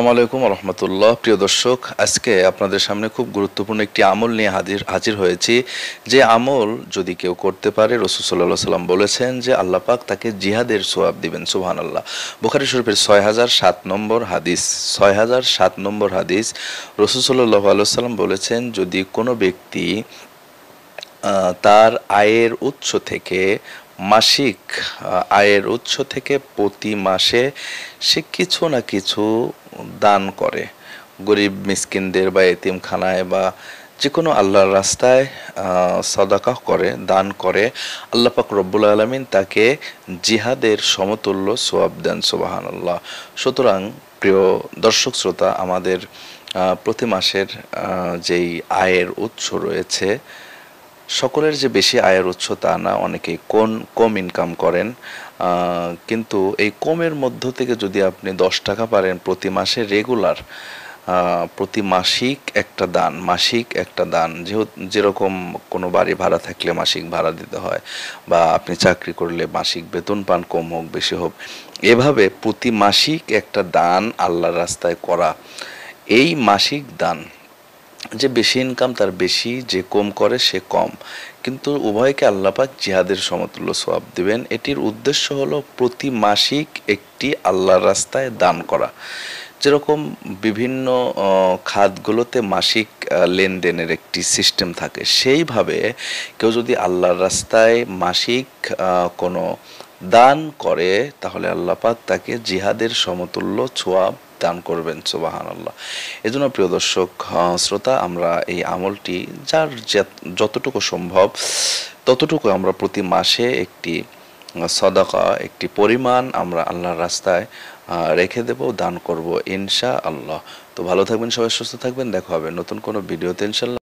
আসসালামু আলাইকুম রহমতুল্লাহ। প্রিয় দর্শক, আজকে আপনাদের সামনে খুব গুরুত্বপূর্ণ একটি আমল নিয়ে হাজির হয়েছি। যে আমল যদি কেউ করতে পারে, রাসূল সাল্লাল্লাহু আলাইহি সাল্লাম বলেছেন যে আল্লাহ পাক তাকে জিহাদের সওয়াব দিবেন। সুবহানাল্লাহ। বুখারী শরীফের ৬০০৭ নম্বর হাদিস, ৬০০৭ নম্বর হাদিস। রাসূল সাল্লাল্লাহু আলাইহি সাল্লাম বলেছেন, যদি কোনো ব্যক্তি তার মাসিক আয়ের উৎস থেকে প্রতি মাসে সে কিছু না কিছু দান করে, গরিব মিসকিনদের বা এতিমখানায় বা যে কোনো আল্লাহর রাস্তায় সদাকা করে, দান করে, আল্লাহ পাক রব্বুল আলামিন তাকে জিহাদের সমতুল্য সওয়াব দেন। সুবহানাল্লাহ। সুতরাং প্রিয় দর্শক শ্রোতা, আমাদের প্রতি মাসের যেই আয়ের উৎস রয়েছে, সকলের যে বেশি আয়ের উৎস তা না, অনেকেই কম ইনকাম করেন, কিন্তু এই কমের মধ্য থেকে যদি আপনি 10 টাকা পারেন প্রতি মাসে রেগুলার, প্রতি মাসিক একটা দান, যেরকম কোনো বাড়ি ভাড়া থাকলে মাসিক ভাড়া দিতে হয়, বা আপনি চাকরি করলে মাসিক বেতন পান, কম হোক বেশি হোক, এভাবে প্রতি মাসিক একটা দান আল্লাহর রাস্তায় করা, এই মাসিক দান, যে বেশি ইনকাম তার বেশি, যে কম করে সে কম, কিন্তু উভয়কে আল্লাহ পাক জিহাদের সমতুল্য সওয়াব দিবেন। এটির উদ্দেশ্য হলো প্রতি মাসিক একটি আল্লাহর রাস্তায় দান করা। যেরকম বিভিন্ন খাতগুলোতে মাসিক লেনদেনের একটি সিস্টেম থাকে, সেইভাবে কেউ যদি আল্লাহর রাস্তায় মাসিক কোনো দান করে, তাহলে আল্লাহ পাক তাকে জিহাদের সমতুল্য সওয়াব দান করবেন। সুবহানাল্লাহ। এজন্য প্রিয় দর্শক শ্রোতা, আমরা এই আমলটি যার যতটুকু সম্ভব ততটুকু আমরা প্রতি মাসে একটি সদাকা, একটি পরিমাণ আমরা আল্লাহর রাস্তায় রেখে দেব, দান করব ইনশাআল্লাহ। তো ভালো থাকবেন সবাই, সুস্থ থাকবেন, দেখা হবে নতুন কোনো ভিডিওতে ইনশাআল্লাহ।